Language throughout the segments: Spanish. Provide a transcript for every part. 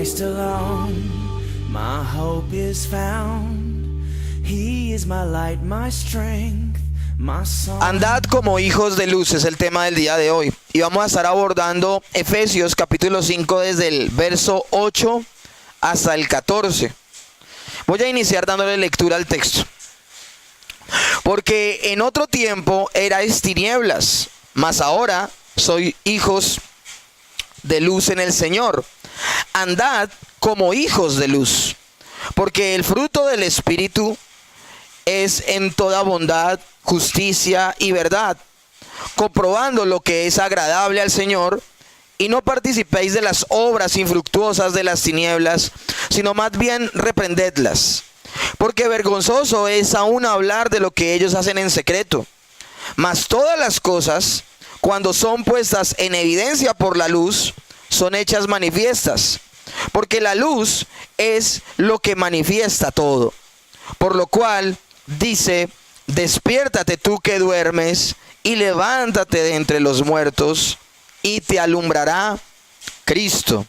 Christ alone, my hope is found. He is my light, my strength, my song. Andad como hijos de luz es el tema del día de hoy. Y vamos a estar abordando Efesios capítulo 5 desde el verso 8 hasta el 14. Voy a iniciar dándole lectura al texto. Porque en otro tiempo erais tinieblas, mas ahora sois hijos de luz en el Señor. Andad como hijos de luz, porque el fruto del Espíritu es en toda bondad, justicia y verdad, comprobando lo que es agradable al Señor, y no participéis de las obras infructuosas de las tinieblas, sino más bien reprendedlas. Porque vergonzoso es aún hablar de lo que ellos hacen en secreto. Mas todas las cosas, cuando son puestas en evidencia por la luz, son hechas manifiestas. Porque la luz es lo que manifiesta todo. Por lo cual dice: despiértate tú que duermes, y levántate de entre los muertos, y te alumbrará Cristo.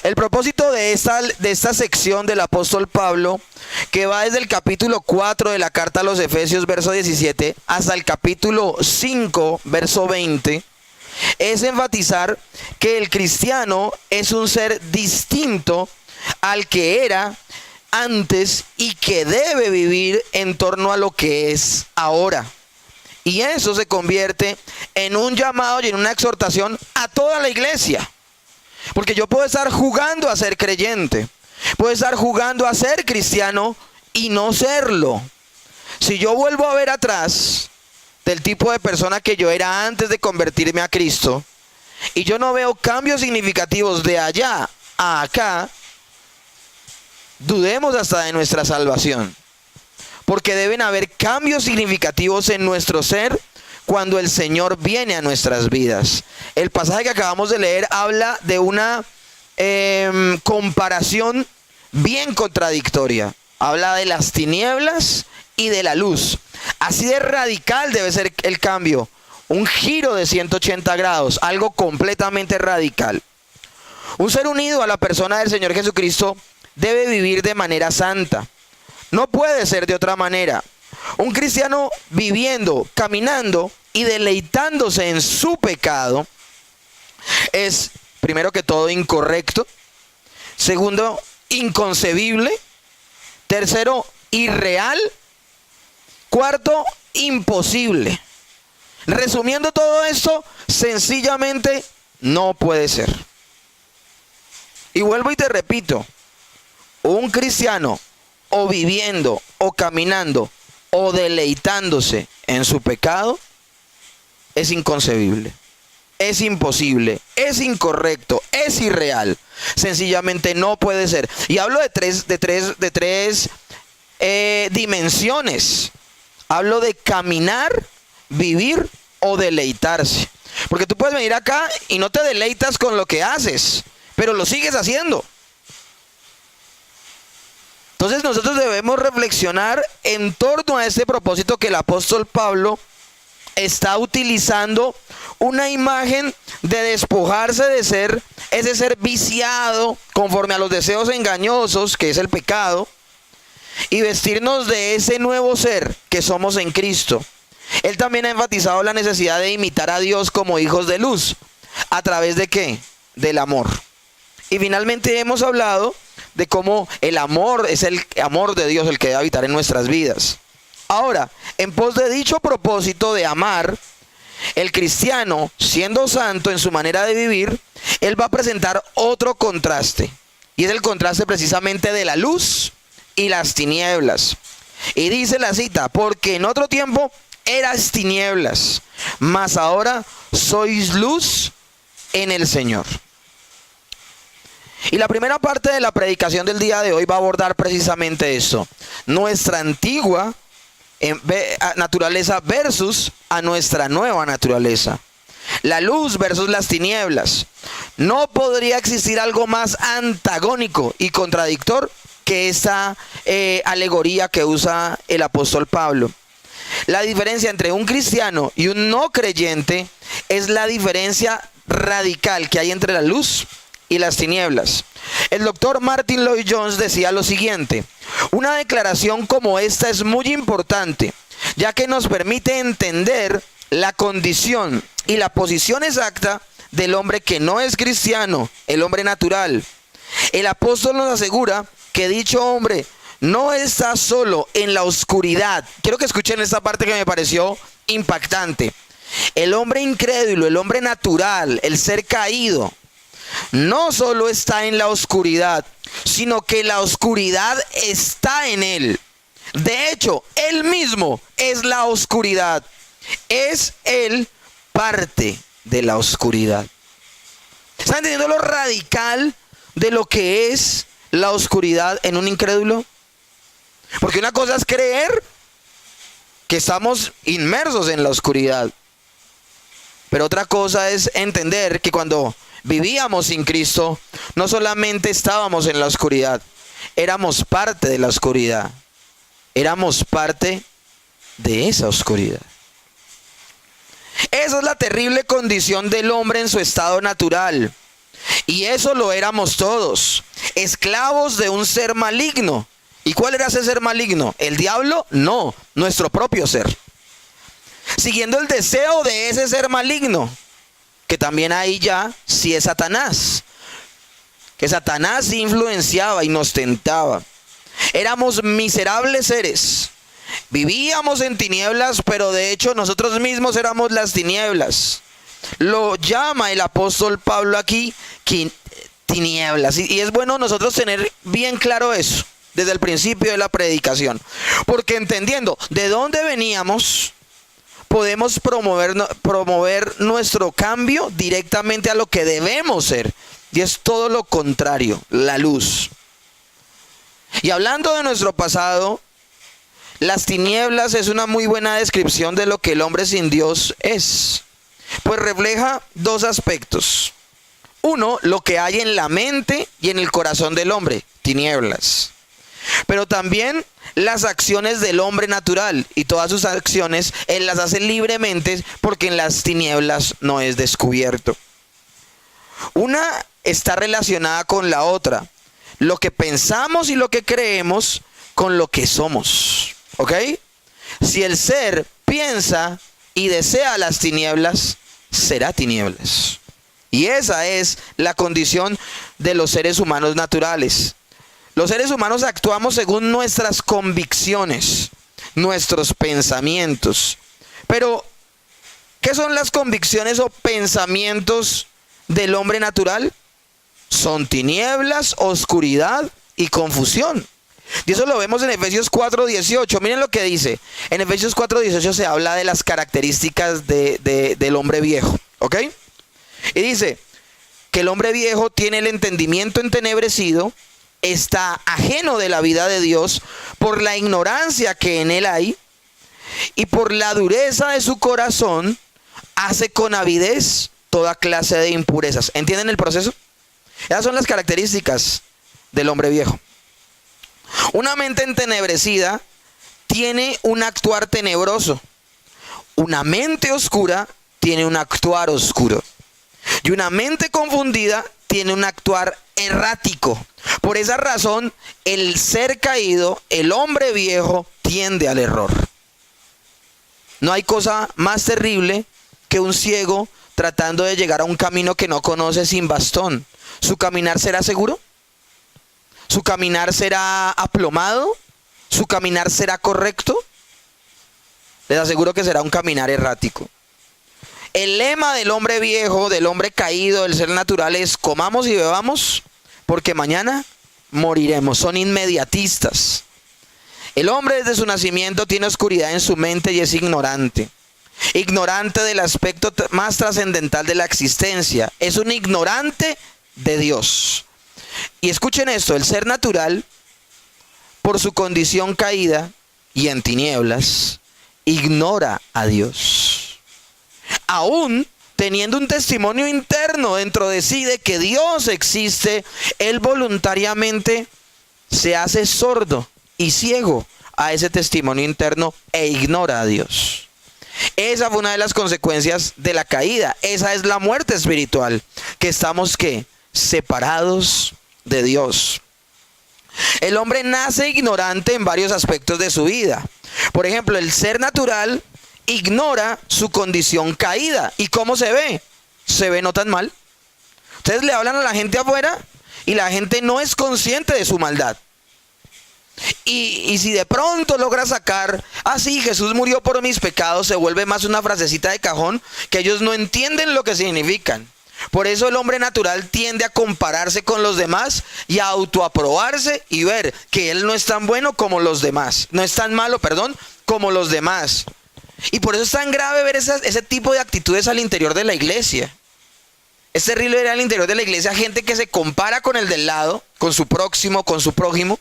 El propósito de esta sección del apóstol Pablo, que va desde el capítulo 4 de la carta a los Efesios, verso 17, hasta el capítulo 5, verso 20, es enfatizar que el cristiano es un ser distinto al que era antes y que debe vivir en torno a lo que es ahora. Y eso se convierte en un llamado y en una exhortación a toda la iglesia. Porque yo puedo estar jugando a ser creyente, puedo estar jugando a ser cristiano y no serlo. Si yo vuelvo a ver atrás del tipo de persona que yo era antes de convertirme a Cristo, y yo no veo cambios significativos de allá a acá, dudemos hasta de nuestra salvación. Porque deben haber cambios significativos en nuestro ser cuando el Señor viene a nuestras vidas. El pasaje que acabamos de leer habla de una comparación bien contradictoria. Habla de las tinieblas y de la luz. Así de radical debe ser el cambio. Un giro de 180 grados, algo completamente radical. Un ser unido a la persona del Señor Jesucristo debe vivir de manera santa. No puede ser de otra manera. Un cristiano viviendo, caminando y deleitándose en su pecado es, primero que todo, incorrecto. Segundo, inconcebible. Tercero, irreal. Cuarto, imposible. Resumiendo todo esto, sencillamente no puede ser. Y vuelvo y te repito, un cristiano o viviendo o caminando o deleitándose en su pecado es inconcebible, es imposible, es incorrecto, es irreal. Sencillamente no puede ser. Y hablo de tres dimensiones. Hablo de caminar, vivir o deleitarse. Porque tú puedes venir acá y no te deleitas con lo que haces, pero lo sigues haciendo. Entonces nosotros debemos reflexionar en torno a este propósito que el apóstol Pablo está utilizando una imagen de despojarse de ser ese ser viciado conforme a los deseos engañosos, que es el pecado, y vestirnos de ese nuevo ser que somos en Cristo. Él también ha enfatizado la necesidad de imitar a Dios como hijos de luz. ¿A través de qué? Del amor. Y finalmente hemos hablado de cómo el amor es el amor de Dios el que debe habitar en nuestras vidas. Ahora, en pos de dicho propósito de amar, el cristiano, siendo santo en su manera de vivir, él va a presentar otro contraste. Y es el contraste precisamente de la luz y las tinieblas. Y dice la cita: porque en otro tiempo eras tinieblas, mas ahora sois luz en el Señor. Y la primera parte de la predicación del día de hoy va a abordar precisamente esto: nuestra antigua naturaleza versus a nuestra nueva naturaleza. La luz versus las tinieblas. No podría existir algo más antagónico y contradictor que esa alegoría que usa el apóstol Pablo. La diferencia entre un cristiano y un no creyente es la diferencia radical que hay entre la luz y las tinieblas. El doctor Martin Lloyd Jones decía lo siguiente: una declaración como esta es muy importante, ya que nos permite entender la condición y la posición exacta del hombre que no es cristiano, el hombre natural. El apóstol nos asegura que dicho hombre no está solo en la oscuridad. Quiero que escuchen esta parte que me pareció impactante. El hombre incrédulo, el hombre natural, el ser caído, no solo está en la oscuridad, sino que la oscuridad está en él. De hecho, él mismo es la oscuridad. Es él parte de la oscuridad. ¿Están entendiendo lo radical de lo que es la oscuridad en un incrédulo? Porque una cosa es creer que estamos inmersos en la oscuridad, pero otra cosa es entender que cuando vivíamos sin Cristo, no solamente estábamos en la oscuridad, éramos parte de la oscuridad. Éramos parte de esa oscuridad. Esa es la terrible condición del hombre en su estado natural. Y eso lo éramos todos, esclavos de un ser maligno. ¿Y cuál era ese ser maligno? ¿El diablo? No, nuestro propio ser. Siguiendo el deseo de ese ser maligno, que también ahí ya sí es Satanás. Que Satanás influenciaba y nos tentaba. Éramos miserables seres. Vivíamos en tinieblas, pero de hecho nosotros mismos éramos las tinieblas. Lo llama el apóstol Pablo aquí tinieblas. Y es bueno nosotros tener bien claro eso desde el principio de la predicación. Porque entendiendo de dónde veníamos, podemos promover nuestro cambio directamente a lo que debemos ser. Y es todo lo contrario, la luz. Y hablando de nuestro pasado, las tinieblas es una muy buena descripción de lo que el hombre sin Dios es. Pues refleja dos aspectos. Uno, lo que hay en la mente y en el corazón del hombre, tinieblas. Pero también las acciones del hombre natural, y todas sus acciones él las hace libremente porque en las tinieblas no es descubierto. Una está relacionada con la otra. Lo que pensamos y lo que creemos con lo que somos. ¿Ok? Si el ser piensa y desea las tinieblas, será tinieblas. Y esa es la condición de los seres humanos naturales. Los seres humanos actuamos según nuestras convicciones, nuestros pensamientos. Pero, ¿qué son las convicciones o pensamientos del hombre natural? Son tinieblas, oscuridad y confusión. Y eso lo vemos en Efesios 4:18. Miren lo que dice. En Efesios 4:18 se habla de las características del hombre viejo. ¿Ok? Y dice que el hombre viejo tiene el entendimiento entenebrecido, está ajeno de la vida de Dios por la ignorancia que en él hay, y por la dureza de su corazón hace con avidez toda clase de impurezas. ¿Entienden el proceso? Esas son las características del hombre viejo. Una mente entenebrecida tiene un actuar tenebroso. Una mente oscura tiene un actuar oscuro. Y una mente confundida tiene un actuar errático. Por esa razón, el ser caído, el hombre viejo, tiende al error. No hay cosa más terrible que un ciego tratando de llegar a un camino que no conoce sin bastón. ¿Su caminar será seguro? ¿Su caminar será aplomado? ¿Su caminar será correcto? Les aseguro que será un caminar errático. El lema del hombre viejo, del hombre caído, del ser natural es: comamos y bebamos porque mañana moriremos. Son inmediatistas. El hombre desde su nacimiento tiene oscuridad en su mente y es ignorante. Ignorante del aspecto más trascendental de la existencia. Es un ignorante de Dios. Y escuchen esto: el ser natural, por su condición caída y en tinieblas, ignora a Dios. Aún teniendo un testimonio interno dentro de sí de que Dios existe, él voluntariamente se hace sordo y ciego a ese testimonio interno e ignora a Dios. Esa fue una de las consecuencias de la caída. Esa es la muerte espiritual, que estamos ¿qué? Separados de Dios. El hombre nace ignorante en varios aspectos de su vida. Por ejemplo, el ser natural ignora su condición caída. ¿Y cómo se ve? Se ve no tan mal. Ustedes le hablan a la gente afuera y la gente no es consciente de su maldad. Y si de pronto logra sacar, sí, Jesús murió por mis pecados, se vuelve más una frasecita de cajón que ellos no entienden lo que significan. Por eso el hombre natural tiende a compararse con los demás y a autoaprobarse y ver que él no es tan bueno como los demás. No es tan malo, como los demás. Y por eso es tan grave ver ese tipo de actitudes al interior de la iglesia. Es terrible ver al interior de la iglesia gente que se compara con el del lado, con su próximo, con su prójimo,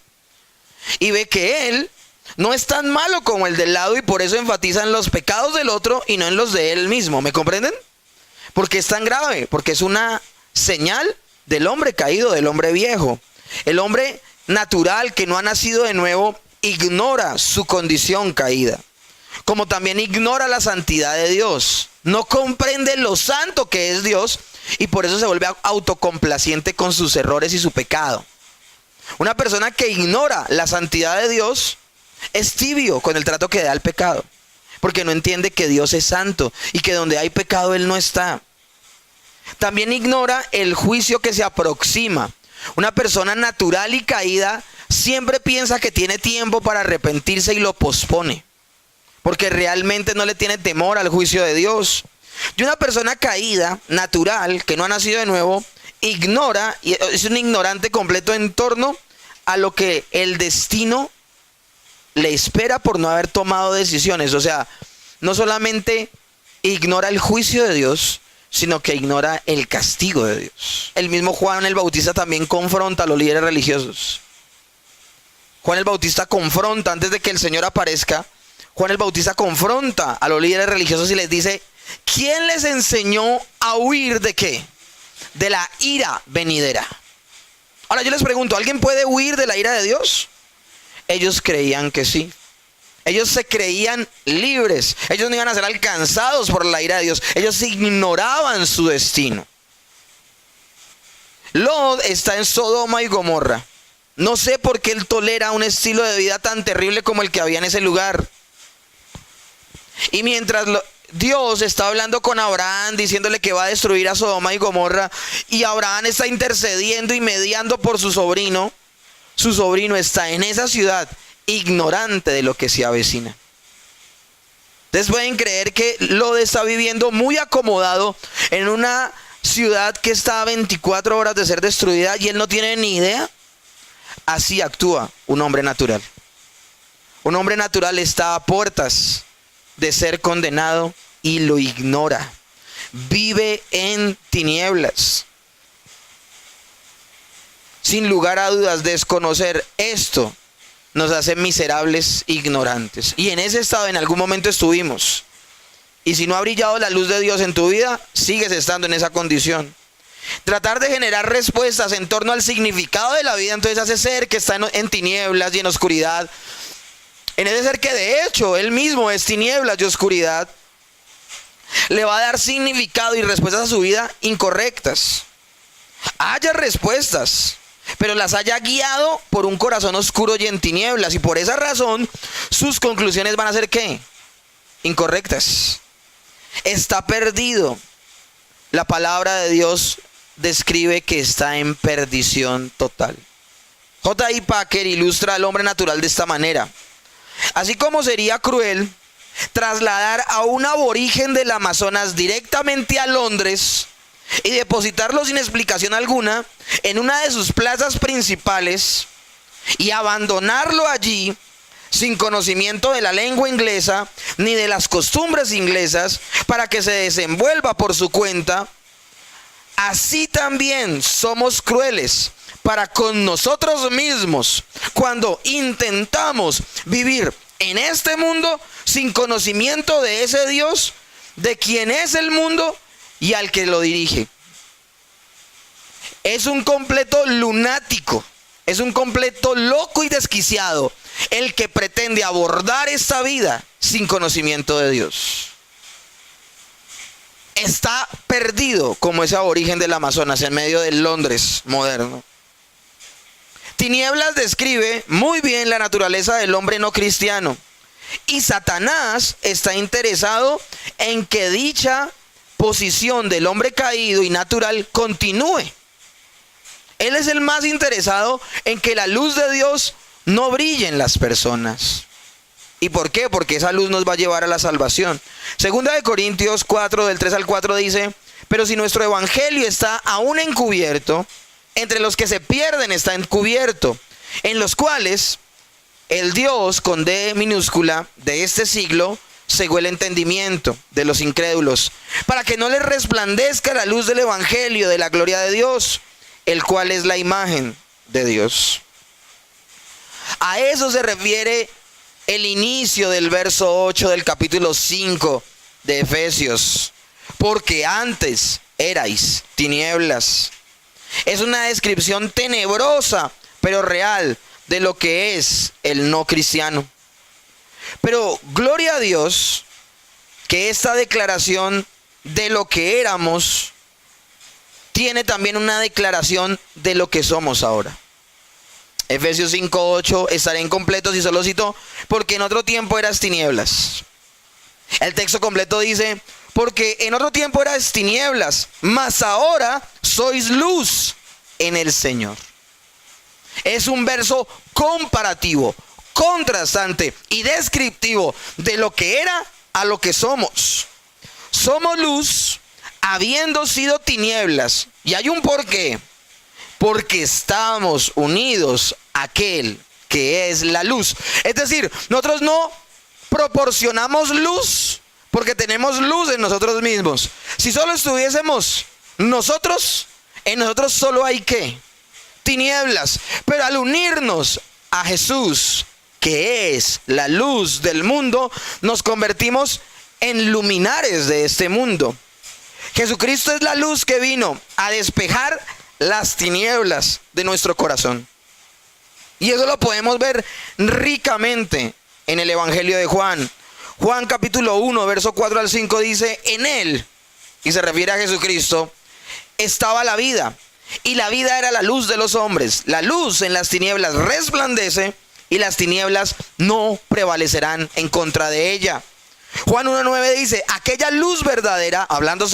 y ve que él no es tan malo como el del lado y por eso enfatiza en los pecados del otro y no en los de él mismo. ¿Me comprenden? Porque es tan grave, porque es una señal del hombre caído, del hombre viejo. El hombre natural que no ha nacido de nuevo ignora su condición caída, como también ignora la santidad de Dios. No comprende lo santo que es Dios y por eso se vuelve autocomplaciente con sus errores y su pecado. Una persona que ignora la santidad de Dios es tibio con el trato que da al pecado, porque no entiende que Dios es santo y que donde hay pecado Él no está. También ignora el juicio que se aproxima. Una persona natural y caída siempre piensa que tiene tiempo para arrepentirse y lo pospone, porque realmente no le tiene temor al juicio de Dios. Y una persona caída, natural, que no ha nacido de nuevo, ignora, y es un ignorante completo en torno a lo que el destino le espera por no haber tomado decisiones. O sea, no solamente ignora el juicio de Dios, sino que ignora el castigo de Dios. El mismo Juan el Bautista también confronta a los líderes religiosos. Juan el Bautista confronta, antes de que el Señor aparezca, Juan el Bautista confronta a los líderes religiosos y les dice: ¿quién les enseñó a huir de qué? De la ira venidera. Ahora yo les pregunto, ¿alguien puede huir de la ira de Dios? Ellos creían que sí. Ellos se creían libres. Ellos no iban a ser alcanzados por la ira de Dios. Ellos ignoraban su destino. Lot está en Sodoma y Gomorra. No sé por qué él tolera un estilo de vida tan terrible como el que había en ese lugar. Y mientras Dios está hablando con Abraham, diciéndole que va a destruir a Sodoma y Gomorra, y Abraham está intercediendo y mediando por su sobrino está en esa ciudad, ignorante de lo que se avecina. Ustedes pueden creer que Lot está viviendo muy acomodado en una ciudad que está a 24 horas de ser destruida y él no tiene ni idea. Así actúa un hombre natural. Un hombre natural está a puertas de ser condenado y lo ignora. Vive en tinieblas. Sin lugar a dudas, desconocer esto nos hace miserables, ignorantes. Y en ese estado en algún momento estuvimos. Y si no ha brillado la luz de Dios en tu vida, sigues estando en esa condición. Tratar de generar respuestas en torno al significado de la vida, entonces hace ser que está en tinieblas y en oscuridad. En ese ser que de hecho él mismo es tinieblas y oscuridad, le va a dar significado y respuestas a su vida incorrectas. Haya respuestas, pero las haya guiado por un corazón oscuro y en tinieblas, y por esa razón sus conclusiones van a ser ¿qué? Incorrectas. Está perdido. La palabra de Dios describe que está en perdición total. J.I. Packer ilustra al hombre natural de esta manera: así como sería cruel trasladar a un aborigen del Amazonas directamente a Londres y depositarlo sin explicación alguna en una de sus plazas principales y abandonarlo allí sin conocimiento de la lengua inglesa ni de las costumbres inglesas para que se desenvuelva por su cuenta, así también somos crueles para con nosotros mismos cuando intentamos vivir en este mundo sin conocimiento de ese Dios, de quien es el mundo y al que lo dirige. Es un completo lunático, es un completo loco y desquiciado el que pretende abordar esta vida sin conocimiento de Dios. Está perdido como ese aborigen del Amazonas en medio del Londres moderno. Tinieblas describe muy bien la naturaleza del hombre no cristiano. Y Satanás está interesado en que dicha posición del hombre caído y natural continúe. Él es el más interesado en que la luz de Dios no brille en las personas. ¿Y por qué? Porque esa luz nos va a llevar a la salvación. Segunda de Corintios 4, del 3 al 4 dice: pero si nuestro evangelio está aún encubierto, entre los que se pierden está encubierto, en los cuales el Dios con D minúscula de este siglo cegó el entendimiento de los incrédulos, para que no les resplandezca la luz del evangelio de la gloria de Dios, el cual es la imagen de Dios. A eso se refiere el inicio del verso 8 del capítulo 5 de Efesios. Porque antes erais tinieblas. Es una descripción tenebrosa, pero real, de lo que es el no cristiano. Pero gloria a Dios que esta declaración de lo que éramos tiene también una declaración de lo que somos ahora. Efesios 5:8, estaré incompleto si solo cito, porque en otro tiempo eras tinieblas. El texto completo dice: porque en otro tiempo eras tinieblas, mas ahora sois luz en el Señor. Es un verso comparativo, contrastante y descriptivo de lo que era a lo que somos. Somos luz habiendo sido tinieblas. Y hay un porqué. Porque estamos unidos a aquel que es la luz. Es decir, nosotros no proporcionamos luz porque tenemos luz en nosotros mismos. Si solo estuviésemos nosotros, en nosotros solo hay ¿qué? Tinieblas. Pero al unirnos a Jesús, que es la luz del mundo, nos convertimos en luminares de este mundo. Jesucristo es la luz que vino a despejar las tinieblas de nuestro corazón. Y eso lo podemos ver ricamente en el Evangelio de Juan. Juan capítulo 1, verso 4 al 5 dice: en él, y se refiere a Jesucristo, estaba la vida, y la vida era la luz de los hombres. La luz en las tinieblas resplandece, y las tinieblas no prevalecerán en contra de ella. Juan 1:9 dice: aquella luz verdadera, hablando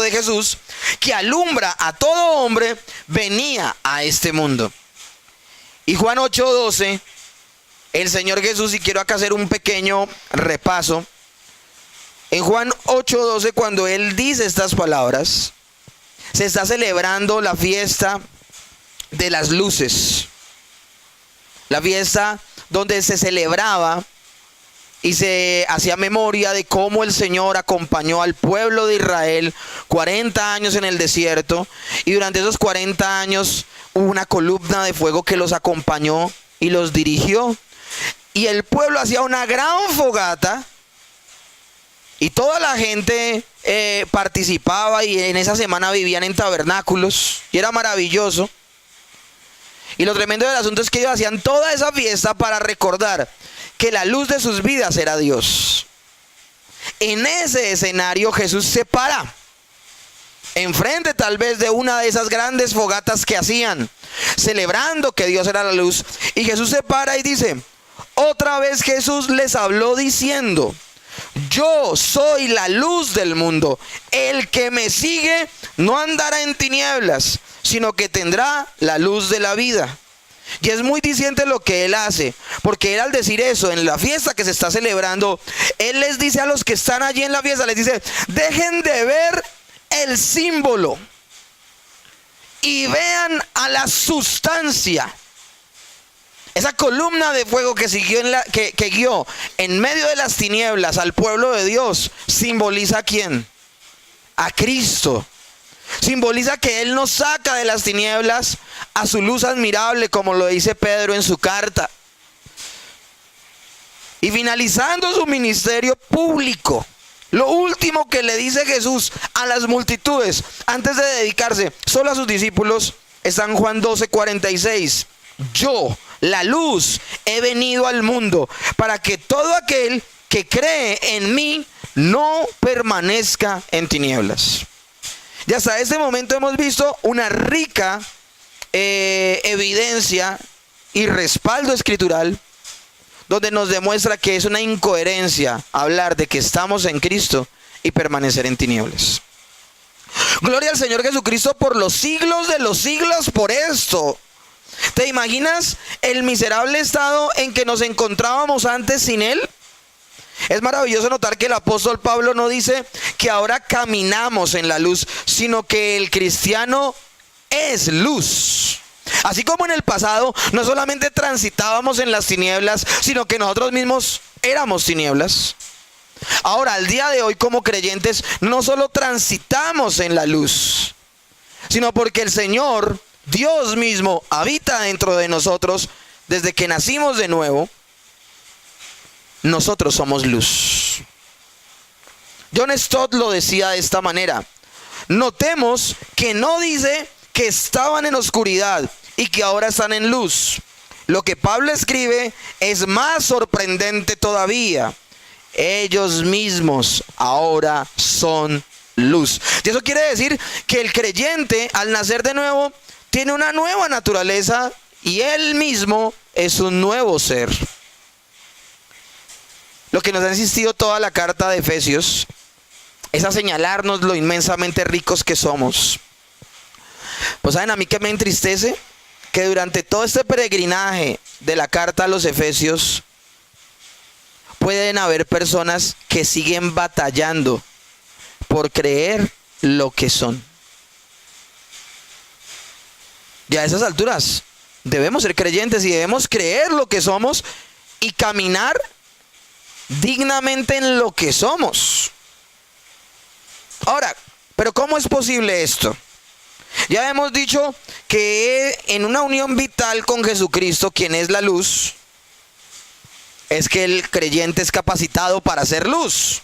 de Jesús, que alumbra a todo hombre, venía a este mundo. Y Juan 8:12, el Señor Jesús, y quiero acá hacer un pequeño repaso. En Juan 8:12, cuando Él dice estas palabras, se está celebrando la fiesta de las luces. La fiesta donde se celebraba y se hacía memoria de cómo el Señor acompañó al pueblo de Israel 40 años en el desierto. Y durante esos 40 años hubo una columna de fuego que los acompañó y los dirigió. Y el pueblo hacía una gran fogata. Y toda la gente participaba, y en esa semana vivían en tabernáculos. Y era maravilloso. Y lo tremendo del asunto es que ellos hacían toda esa fiesta para recordar que la luz de sus vidas era Dios. En ese escenario Jesús se para enfrente tal vez de una de esas grandes fogatas que hacían, celebrando que Dios era la luz. Y Jesús se para y dice: otra vez Jesús les habló diciendo: yo soy la luz del mundo. El que me sigue no andará en tinieblas, sino que tendrá la luz de la vida. Y es muy diciente lo que Él hace, porque Él, al decir eso en la fiesta que se está celebrando, Él les dice a los que están allí en la fiesta, les dice: dejen de ver el símbolo y vean a la sustancia. Esa columna de fuego que que guió en medio de las tinieblas al pueblo de Dios, simboliza ¿a quién? A Cristo. Simboliza que Él nos saca de las tinieblas a su luz admirable, como lo dice Pedro en su carta. Y finalizando su ministerio público, lo último que le dice Jesús a las multitudes antes de dedicarse solo a sus discípulos está en Juan 12:46. Yo, la luz, he venido al mundo para que todo aquel que cree en mí no permanezca en tinieblas. Y hasta este momento hemos visto una rica evidencia y respaldo escritural donde nos demuestra que es una incoherencia hablar de que estamos en Cristo y permanecer en tinieblas. Gloria al Señor Jesucristo por los siglos de los siglos por esto. ¿Te imaginas el miserable estado en que nos encontrábamos antes sin Él? Es maravilloso notar que el apóstol Pablo no dice que ahora caminamos en la luz, sino que el cristiano es luz. Así como en el pasado no solamente transitábamos en las tinieblas, sino que nosotros mismos éramos tinieblas. Ahora, al día de hoy, como creyentes, no solo transitamos en la luz, sino porque el Señor, Dios mismo, habita dentro de nosotros. Desde que nacimos de nuevo, nosotros somos luz. John Stott lo decía de esta manera: notemos que no dice que estaban en oscuridad y que ahora están en luz. Lo que Pablo escribe es más sorprendente todavía. Ellos mismos ahora son luz. Y eso quiere decir que el creyente, al nacer de nuevo, tiene una nueva naturaleza y él mismo es un nuevo ser. Lo que nos ha insistido toda la carta de Efesios es a señalarnos lo inmensamente ricos que somos. Pues saben, a mí que me entristece que durante todo este peregrinaje de la carta a los Efesios pueden haber personas que siguen batallando por creer lo que son. Y a esas alturas debemos ser creyentes y debemos creer lo que somos y caminar dignamente en lo que somos. Ahora, ¿pero cómo es posible esto? Ya hemos dicho que en una unión vital con Jesucristo, quien es la luz, es que el creyente es capacitado para ser luz.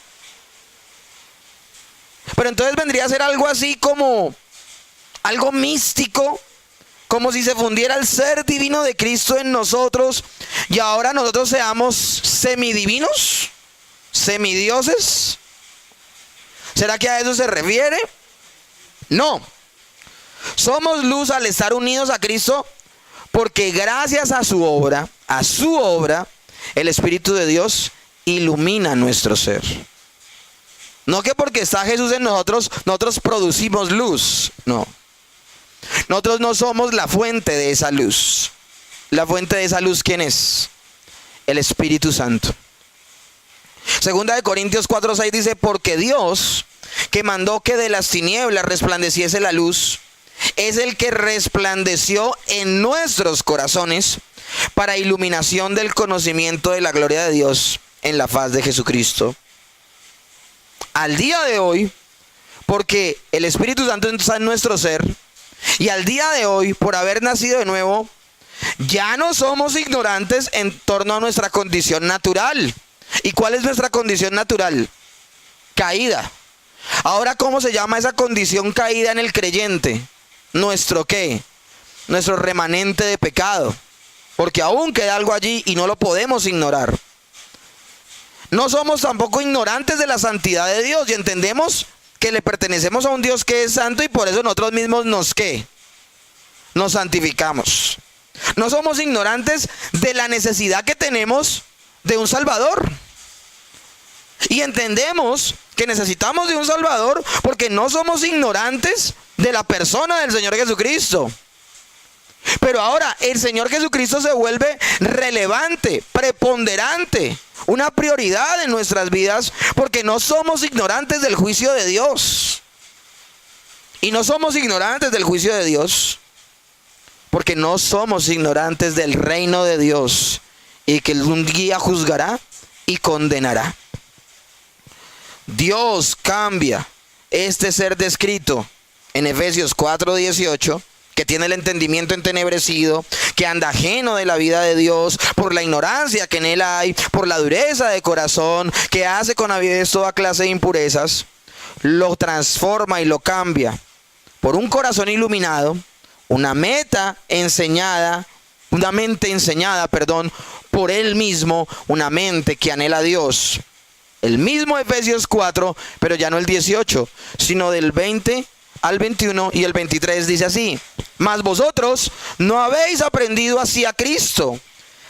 Pero entonces vendría a ser algo así como algo místico, como si se fundiera el ser divino de Cristo en nosotros y ahora nosotros seamos semidivinos, semidioses. ¿Será que a eso se refiere? No. Somos luz al estar unidos a Cristo, porque gracias a su obra, el Espíritu de Dios ilumina nuestro ser. No que porque está Jesús en nosotros, nosotros producimos luz. No. Nosotros no somos la fuente de esa luz. La fuente de esa luz, ¿quién es? El Espíritu Santo. Segunda de Corintios 4:6 dice: porque Dios, que mandó que de las tinieblas resplandeciese la luz, es el que resplandeció en nuestros corazones para iluminación del conocimiento de la gloria de Dios en la faz de Jesucristo. Al día de hoy, porque el Espíritu Santo está en nuestro ser, y al día de hoy, por haber nacido de nuevo, ya no somos ignorantes en torno a nuestra condición natural. ¿Y cuál es nuestra condición natural? Caída. Ahora, ¿cómo se llama esa condición caída en el creyente? ¿Nuestro qué? Nuestro remanente de pecado. Porque aún queda algo allí y no lo podemos ignorar. No somos tampoco ignorantes de la santidad de Dios y entendemos que le pertenecemos a un Dios que es santo y por eso nosotros mismos nos santificamos. No somos ignorantes de la necesidad que tenemos de un Salvador. Y entendemos que necesitamos de un Salvador porque no somos ignorantes de la persona del Señor Jesucristo. Pero ahora el Señor Jesucristo se vuelve relevante, preponderante, una prioridad en nuestras vidas porque no somos ignorantes del juicio de Dios. Y no somos ignorantes del juicio de Dios porque no somos ignorantes del reino de Dios y que un día juzgará y condenará. Dios cambia este ser descrito en Efesios 4:18, que tiene el entendimiento entenebrecido, que anda ajeno de la vida de Dios por la ignorancia que en él hay, por la dureza de corazón, que hace con avidez toda clase de impurezas, lo transforma y lo cambia por un corazón iluminado, una mente enseñada por él mismo, una mente que anhela a Dios. El mismo Efesios 4, pero ya no el 18, sino del 20 al 21 y el 23 dice así: Mas vosotros no habéis aprendido así a Cristo.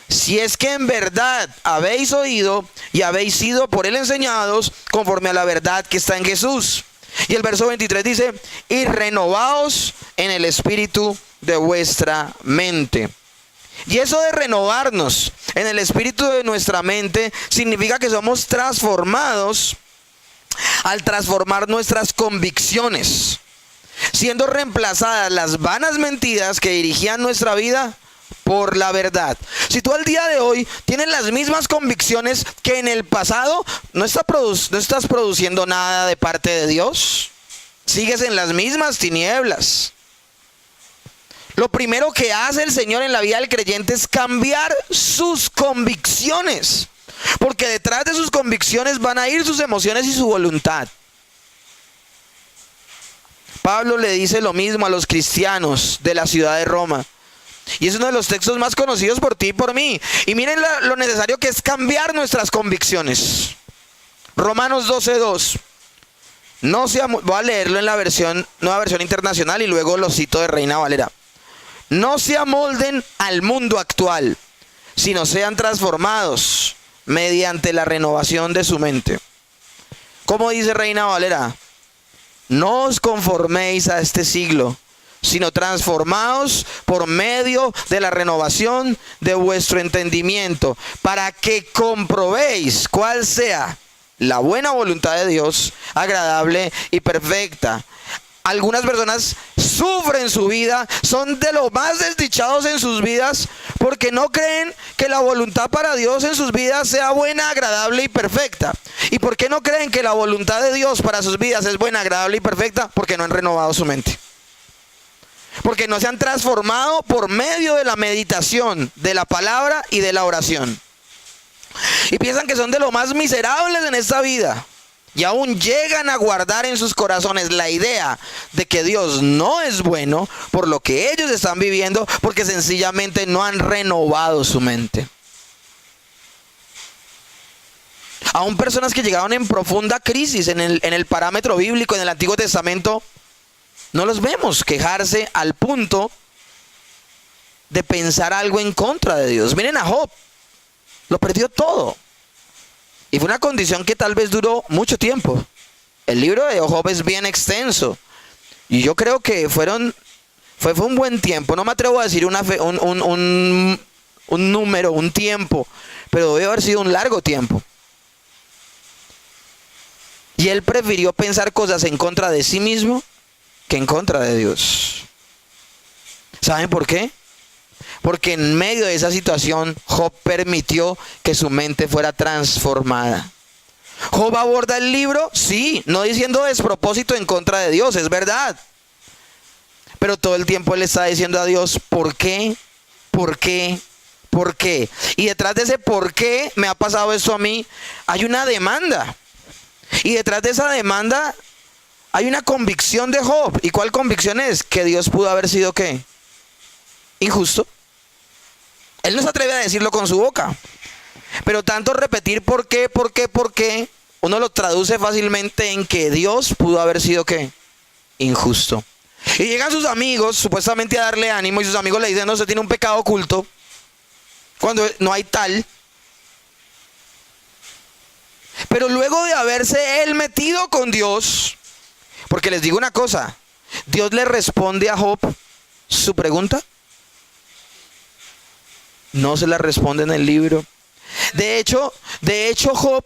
Si es que en verdad habéis oído y habéis sido por él enseñados conforme a la verdad que está en Jesús. Y el verso 23 dice, y renovaos en el espíritu de vuestra mente. Y eso de renovarnos en el espíritu de nuestra mente significa que somos transformados al transformar nuestras convicciones, siendo reemplazadas las vanas mentiras que dirigían nuestra vida por la verdad. Si tú al día de hoy tienes las mismas convicciones que en el pasado, no estás produciendo nada de parte de Dios. Sigues en las mismas tinieblas. Lo primero que hace el Señor en la vida del creyente es cambiar sus convicciones, porque detrás de sus convicciones van a ir sus emociones y su voluntad. Pablo le dice lo mismo a los cristianos de la ciudad de Roma. Y es uno de los textos más conocidos por ti y por mí. Y miren lo necesario que es cambiar nuestras convicciones. Romanos 12:2. Voy a leerlo en la nueva versión internacional y luego lo cito de Reina Valera. No se amolden al mundo actual, sino sean transformados mediante la renovación de su mente. ¿Cómo dice Reina Valera? No os conforméis a este siglo, sino transformaos por medio de la renovación de vuestro entendimiento, para que comprobéis cuál sea la buena voluntad de Dios, agradable y perfecta. Algunas personas sufren su vida, son de lo más desdichados en sus vidas, porque no creen que la voluntad para Dios en sus vidas sea buena, agradable y perfecta. ¿Y por qué no creen que la voluntad de Dios para sus vidas es buena, agradable y perfecta? Porque no han renovado su mente. Porque no se han transformado por medio de la meditación, de la palabra y de la oración. Y piensan que son de lo más miserables en esta vida. Y aún llegan a guardar en sus corazones la idea de que Dios no es bueno por lo que ellos están viviendo, porque sencillamente no han renovado su mente. Aún personas que llegaron en profunda crisis en el parámetro bíblico, en el Antiguo Testamento, no los vemos quejarse al punto de pensar algo en contra de Dios. Miren a Job, lo perdió todo. Y fue una condición que tal vez duró mucho tiempo. El libro de Job es bien extenso. Y yo creo que fue un buen tiempo. No me atrevo a decir un número, un tiempo. Pero debe haber sido un largo tiempo. Y él prefirió pensar cosas en contra de sí mismo que en contra de Dios. ¿Saben por qué? Porque en medio de esa situación, Job permitió que su mente fuera transformada. Job aborda el libro, sí, no diciendo despropósito en contra de Dios, es verdad. Pero todo el tiempo él está diciendo a Dios, ¿por qué? ¿Por qué? ¿Por qué? Y detrás de ese ¿por qué me ha pasado esto a mí? Hay una demanda. Y detrás de esa demanda hay una convicción de Job. ¿Y cuál convicción es? Que Dios pudo haber sido ¿qué? Injusto. Él no se atreve a decirlo con su boca. Pero tanto repetir por qué, uno lo traduce fácilmente en que Dios pudo haber sido ¿qué? Injusto. Y llegan sus amigos supuestamente a darle ánimo y sus amigos le dicen, no, usted tiene un pecado oculto, cuando no hay tal. Pero luego de haberse él metido con Dios, porque les digo una cosa, Dios le responde a Job su pregunta. No se la responde en el libro. De hecho Job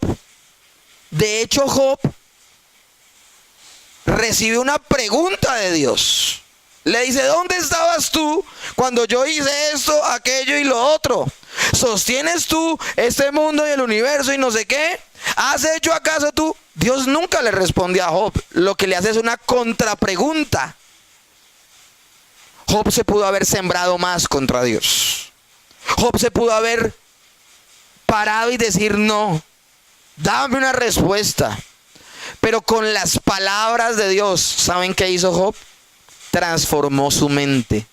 recibe una pregunta de Dios. Le dice, ¿dónde estabas tú cuando yo hice esto, aquello y lo otro? ¿Sostienes tú este mundo y el universo y no sé qué? ¿Has hecho acaso tú? Dios nunca le responde a Job. Lo que le hace es una contrapregunta. Job se pudo haber sembrado más contra Dios. Job se pudo haber parado y decir, no, dame una respuesta. Pero con las palabras de Dios, ¿saben qué hizo Job? Transformó su mente.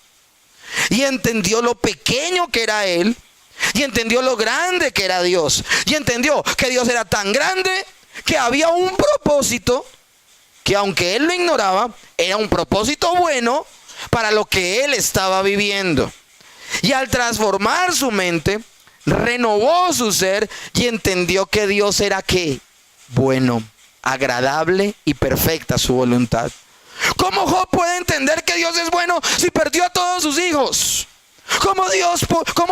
Y entendió lo pequeño que era él. Y entendió lo grande que era Dios. Y entendió que Dios era tan grande que había un propósito que, aunque él lo ignoraba, era un propósito bueno para lo que él estaba viviendo. Y al transformar su mente, renovó su ser y entendió que Dios era ¿qué? Bueno, agradable y perfecta su voluntad. ¿Cómo Job puede entender que Dios es bueno si perdió a todos sus hijos? ¿Cómo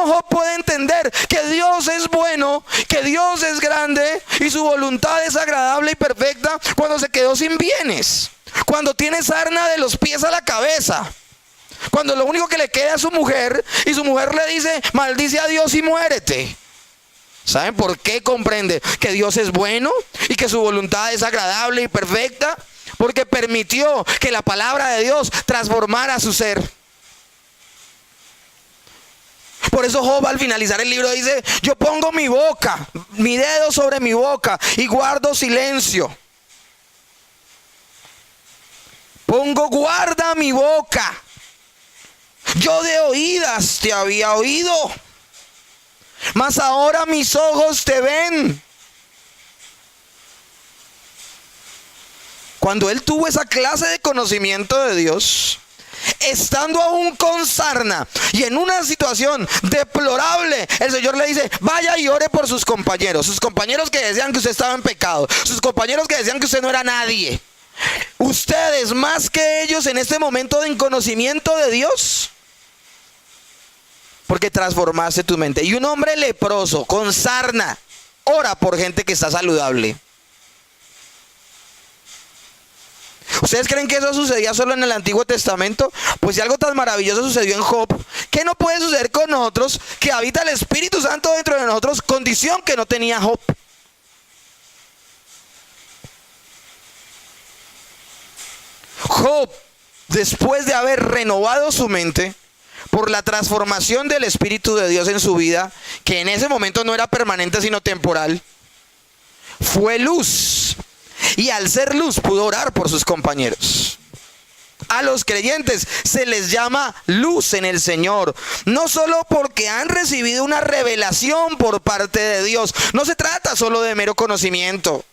Job puede entender que Dios es bueno, que Dios es grande y su voluntad es agradable y perfecta cuando se quedó sin bienes? Cuando tiene sarna de los pies a la cabeza. Cuando lo único que le queda es su mujer y su mujer le dice, maldice a Dios y muérete. ¿Saben por qué comprende que Dios es bueno y que su voluntad es agradable y perfecta? Porque permitió que la palabra de Dios transformara su ser. Por eso Job al finalizar el libro dice, yo pongo mi boca, mi dedo sobre mi boca y guardo silencio. Guarda mi boca. Yo de oídas te había oído, mas ahora mis ojos te ven. Cuando él tuvo esa clase de conocimiento de Dios, estando aún con sarna y en una situación deplorable, el Señor le dice, vaya y ore por sus compañeros que decían que usted estaba en pecado, sus compañeros que decían que usted no era nadie. Ustedes más que ellos en este momento de conocimiento de Dios, porque transformaste tu mente. Y un hombre leproso con sarna ora por gente que está saludable. ¿Ustedes creen que eso sucedía solo en el Antiguo Testamento? Pues si algo tan maravilloso sucedió en Job, ¿qué no puede suceder con nosotros, que habita el Espíritu Santo dentro de nosotros, condición que no tenía Job? Job, después de haber renovado su mente por la transformación del Espíritu de Dios en su vida, que en ese momento no era permanente sino temporal, fue luz. Y al ser luz pudo orar por sus compañeros. A los creyentes se les llama luz en el Señor, no solo porque han recibido una revelación por parte de Dios. No se trata solo de mero conocimiento,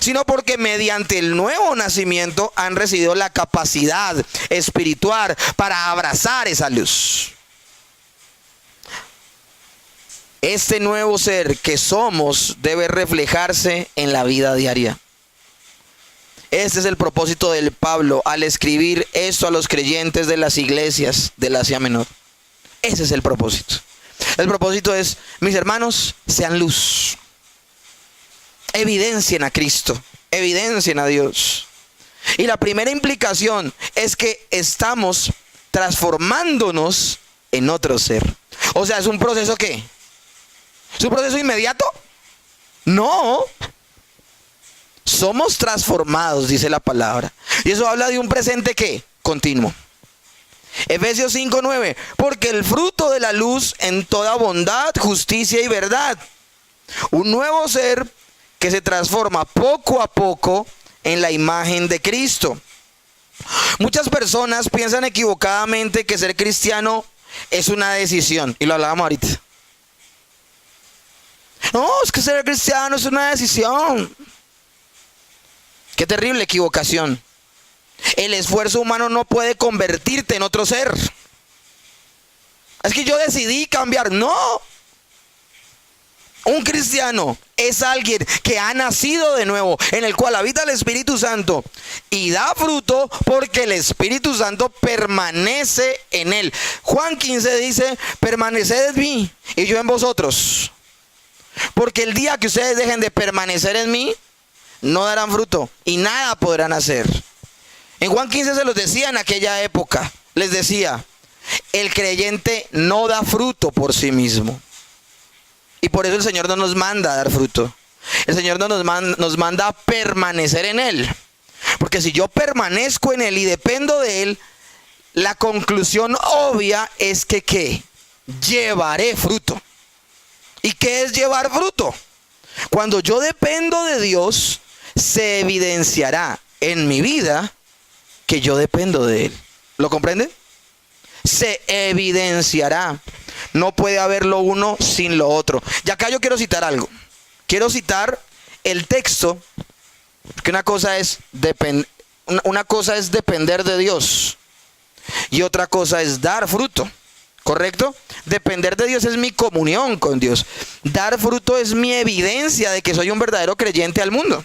sino porque mediante el nuevo nacimiento han recibido la capacidad espiritual para abrazar esa luz. Este nuevo ser que somos debe reflejarse en la vida diaria. Este es el propósito de Pablo al escribir esto a los creyentes de las iglesias del Asia Menor. Ese es el propósito. El propósito es, mis hermanos, sean luz. Evidencien a Cristo, evidencien a Dios. Y la primera implicación es que estamos transformándonos en otro ser. O sea, ¿es un proceso qué? ¿Es un proceso inmediato? No. Somos transformados, dice la palabra. Y eso habla de un presente ¿qué? Continuo. Efesios 5:9. Porque el fruto de la luz en toda bondad, justicia y verdad. Un nuevo ser que se transforma poco a poco en la imagen de Cristo. Muchas personas piensan equivocadamente que ser cristiano es una decisión. Y lo hablábamos ahorita. No, es que ser cristiano es una decisión. Qué terrible equivocación. El esfuerzo humano no puede convertirte en otro ser. Es que yo decidí cambiar. No. Un cristiano es alguien que ha nacido de nuevo, en el cual habita el Espíritu Santo y da fruto porque el Espíritu Santo permanece en él. Juan 15 dice, permaneced en mí y yo en vosotros. Porque el día que ustedes dejen de permanecer en mí, no darán fruto y nada podrán hacer. En Juan 15 se los decía en aquella época. Les decía, el creyente no da fruto por sí mismo. Y por eso el Señor no nos manda a dar fruto. El Señor no nos manda a permanecer en Él. Porque si yo permanezco en Él y dependo de Él, la conclusión obvia es que ¿qué? Llevaré fruto. ¿Y qué es llevar fruto? Cuando yo dependo de Dios, se evidenciará en mi vida que yo dependo de Él. ¿Lo comprende? Se evidenciará. No puede haber lo uno sin lo otro. Y acá yo quiero citar algo. Quiero citar el texto, porque una cosa es depender de Dios y otra cosa es dar fruto. ¿Correcto? Depender de Dios es mi comunión con Dios. Dar fruto es mi evidencia de que soy un verdadero creyente al mundo.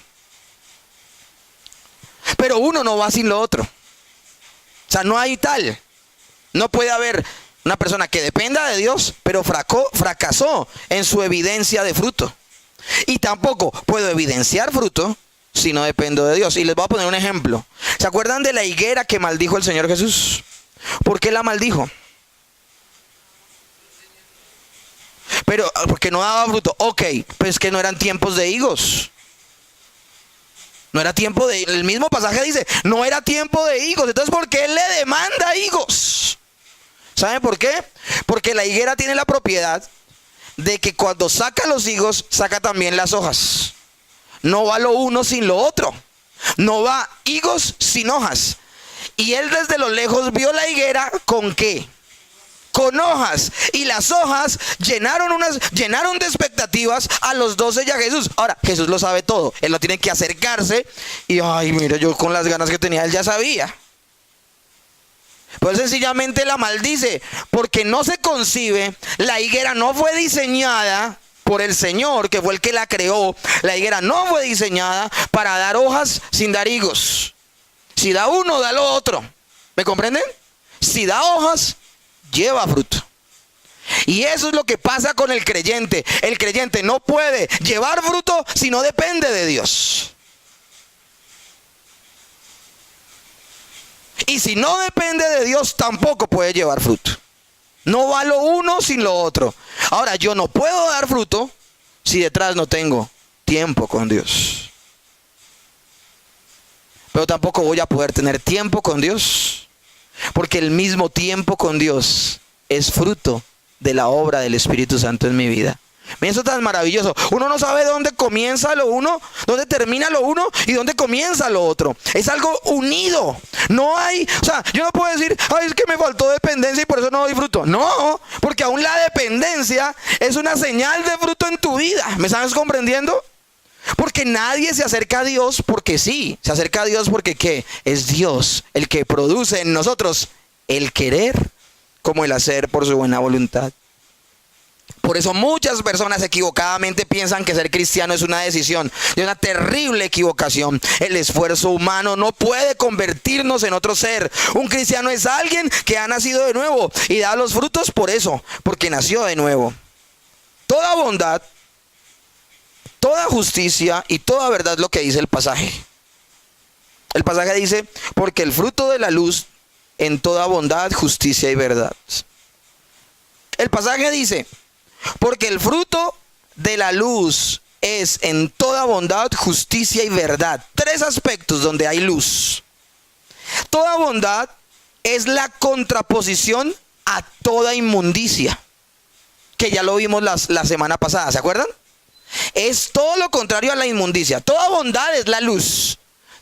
Pero uno no va sin lo otro. O sea, no hay tal. No puede haber una persona que dependa de Dios, pero fracasó en su evidencia de fruto. Y tampoco puedo evidenciar fruto si no dependo de Dios. Y les voy a poner un ejemplo. ¿Se acuerdan de la higuera que maldijo el Señor Jesús? ¿Por qué la maldijo? Pero porque no daba fruto. Ok, pues que no eran tiempos de higos. No era tiempo de... El mismo pasaje dice, no era tiempo de higos. Entonces, ¿por qué él le demanda higos? ¿Saben por qué? Porque la higuera tiene la propiedad de que cuando saca los higos, saca también las hojas. No va lo uno sin lo otro. No va higos sin hojas. Y él desde lo lejos vio la higuera ¿con qué? Con hojas, y las hojas llenaron de expectativas a los 12 y a Jesús. Ahora, Jesús lo sabe todo, él no tiene que acercarse y, ay, mira, yo con las ganas que tenía, él ya sabía. Pues sencillamente la maldice, porque no se concibe, la higuera no fue diseñada por el Señor, que fue el que la creó. La higuera no fue diseñada para dar hojas sin dar higos. Si da uno, da lo otro. ¿Me comprenden? Si da hojas, lleva fruto. Y eso es lo que pasa con el creyente. El creyente no puede llevar fruto si no depende de Dios. Y si no depende de Dios, tampoco puede llevar fruto. No va lo uno sin lo otro. Ahora, yo no puedo dar fruto si detrás no tengo tiempo con Dios. Pero tampoco voy a poder tener tiempo con Dios, porque el mismo tiempo con Dios es fruto de la obra del Espíritu Santo en mi vida. Miren, eso es tan maravilloso. Uno no sabe dónde comienza lo uno, dónde termina lo uno y dónde comienza lo otro. Es algo unido. No hay, o sea, yo no puedo decir, ay, es que me faltó dependencia y por eso no doy fruto. No, porque aún la dependencia es una señal de fruto en tu vida. ¿Me estás comprendiendo? Porque nadie se acerca a Dios porque sí. Se acerca a Dios porque ¿qué? Es Dios el que produce en nosotros el querer como el hacer por su buena voluntad. Por eso muchas personas equivocadamente piensan que ser cristiano es una decisión. Es una terrible equivocación. El esfuerzo humano no puede convertirnos en otro ser. Un cristiano es alguien que ha nacido de nuevo y da los frutos por eso, porque nació de nuevo. Toda bondad, toda justicia y toda verdad es lo que dice el pasaje. El pasaje dice, porque el fruto de la luz en toda bondad, justicia y verdad. El pasaje dice, porque el fruto de la luz es en toda bondad, justicia y verdad. Tres aspectos donde hay luz. Toda bondad es la contraposición a toda inmundicia, que ya lo vimos la semana pasada, ¿se acuerdan? Es todo lo contrario a la inmundicia. Toda bondad es la luz.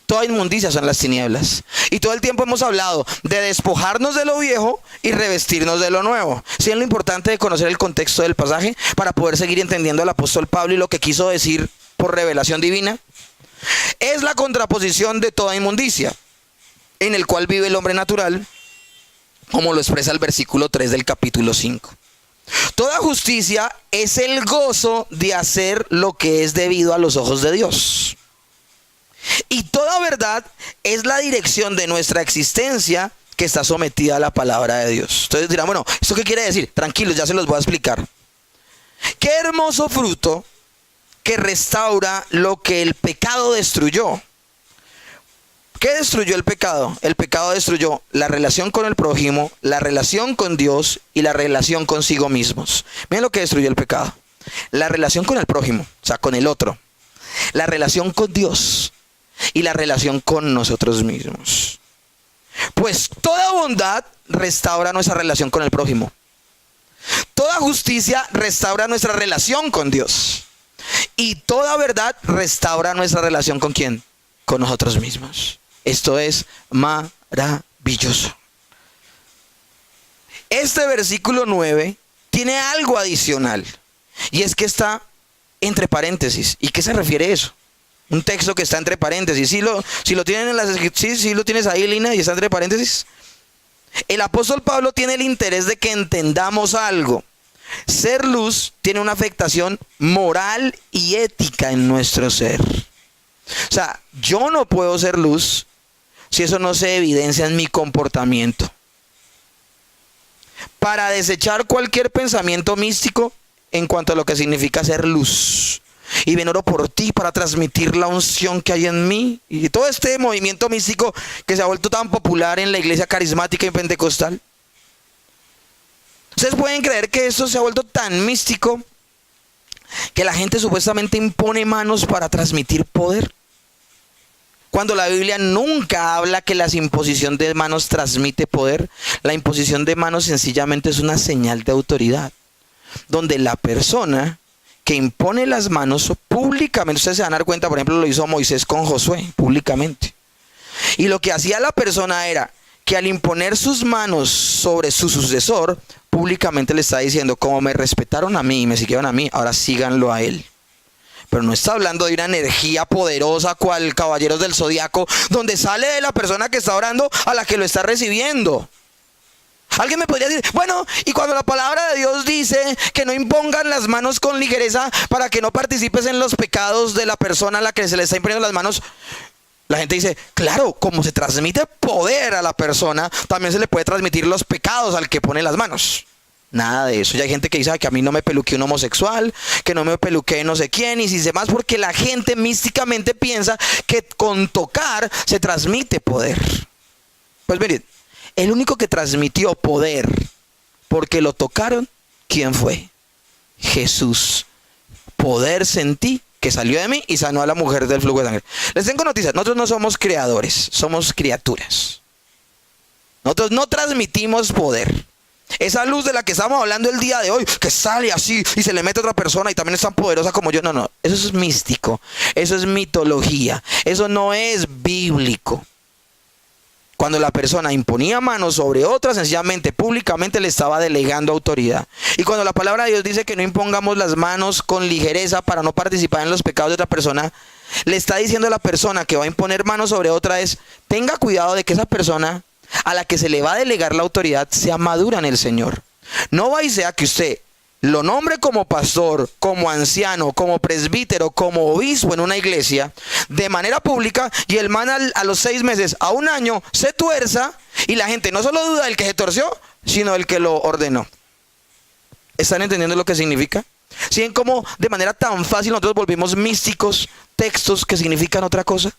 Toda inmundicia son las tinieblas. Y todo el tiempo hemos hablado de despojarnos de lo viejo y revestirnos de lo nuevo. ¿Sí es lo importante de conocer el contexto del pasaje para poder seguir entendiendo al apóstol Pablo y lo que quiso decir por revelación divina? Es la contraposición de toda inmundicia, en el cual vive el hombre natural, como lo expresa el versículo 3 del capítulo 5. Toda justicia es el gozo de hacer lo que es debido a los ojos de Dios. Y toda verdad es la dirección de nuestra existencia que está sometida a la palabra de Dios. Entonces dirán, bueno, ¿esto qué quiere decir? Tranquilos, ya se los voy a explicar. Qué hermoso fruto que restaura lo que el pecado destruyó. ¿Qué destruyó el pecado? El pecado destruyó la relación con el prójimo, la relación con Dios y la relación consigo mismos. Miren lo que destruyó el pecado. La relación con el prójimo, o sea, con el otro. La relación con Dios y la relación con nosotros mismos. Pues toda bondad restaura nuestra relación con el prójimo. Toda justicia restaura nuestra relación con Dios. Y toda verdad restaura nuestra relación ¿con quién? Con nosotros mismos. Esto es maravilloso. Este versículo 9 tiene algo adicional. Y es que está entre paréntesis. ¿Y qué se refiere a eso? Un texto que está entre paréntesis. Si lo tienen en las, sí, lo tienes ahí, Lina, y está entre paréntesis. el apóstol Pablo tiene el interés de que entendamos algo. Ser luz tiene una afectación moral y ética en nuestro ser. O sea, yo no puedo ser luz si eso no se evidencia en mi comportamiento. Para desechar cualquier pensamiento místico en cuanto a lo que significa ser luz. Y ven, oro por ti para transmitir la unción que hay en mí. Y todo este movimiento místico que se ha vuelto tan popular en la iglesia carismática y pentecostal. Ustedes pueden creer que esto se ha vuelto tan místico que la gente supuestamente impone manos para transmitir poder. Cuando la Biblia nunca habla que la imposición de manos transmite poder. La imposición de manos sencillamente es una señal de autoridad. Donde la persona que impone las manos públicamente, ustedes se van a dar cuenta, por ejemplo, lo hizo Moisés con Josué, públicamente. Y lo que hacía la persona era que al imponer sus manos sobre su sucesor, públicamente le está diciendo, como me respetaron a mí y me siguieron a mí, ahora síganlo a él. Pero no está hablando de una energía poderosa cual Caballeros del Zodiaco, donde sale de la persona que está orando a la que lo está recibiendo. Alguien me podría decir, bueno, y cuando la palabra de Dios dice que no impongan las manos con ligereza para que no participes en los pecados de la persona a la que se le está imponiendo las manos, la gente dice, claro, como se transmite poder a la persona, también se le puede transmitir los pecados al que pone las manos. Nada de eso. Ya hay gente que dice que a mí no me peluquee un homosexual, que no me peluquee no sé quién, y si se más, porque la gente místicamente piensa que con tocar se transmite poder. Pues miren, el único que transmitió poder porque lo tocaron, ¿quién fue? Jesús. Poder sentí que salió de mí y sanó a la mujer del flujo de sangre. Les tengo noticias, nosotros no somos creadores, somos criaturas. Nosotros no transmitimos poder. Esa luz de la que estamos hablando el día de hoy, que sale así y se le mete a otra persona y también es tan poderosa como yo, no, eso es místico, eso es mitología, eso no es bíblico. Cuando la persona imponía manos sobre otra, sencillamente, públicamente le estaba delegando autoridad. Y cuando la palabra de Dios dice que no impongamos las manos con ligereza para no participar en los pecados de otra persona, le está diciendo a la persona que va a imponer manos sobre otra es, tenga cuidado de que esa persona a la que se le va a delegar la autoridad sea madura en el Señor. No va y sea que usted lo nombre como pastor, como anciano, como presbítero, como obispo en una iglesia, de manera pública, y el man a los 6 meses, a 1 año, se tuerza, y la gente no solo duda del que se torció, sino del que lo ordenó. ¿Están entendiendo lo que significa? ¿Sí ven cómo de manera tan fácil nosotros volvimos místicos textos que significan otra cosa?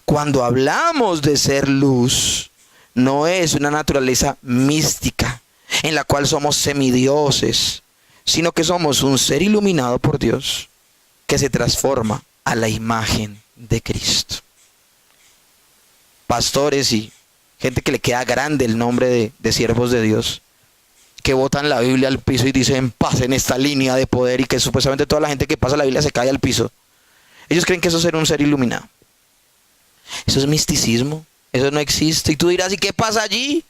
Cuando hablamos de ser luz, no es una naturaleza mística en la cual somos semidioses, sino que somos un ser iluminado por Dios que se transforma a la imagen de Cristo. Pastores y gente que le queda grande el nombre de siervos de Dios, que botan la Biblia al piso y dicen, pasen esta línea de poder, y que supuestamente toda la gente que pasa la Biblia se cae al piso. Ellos creen que eso es ser un ser iluminado. Eso es misticismo, eso no existe. Y tú dirás, ¿y qué pasa allí?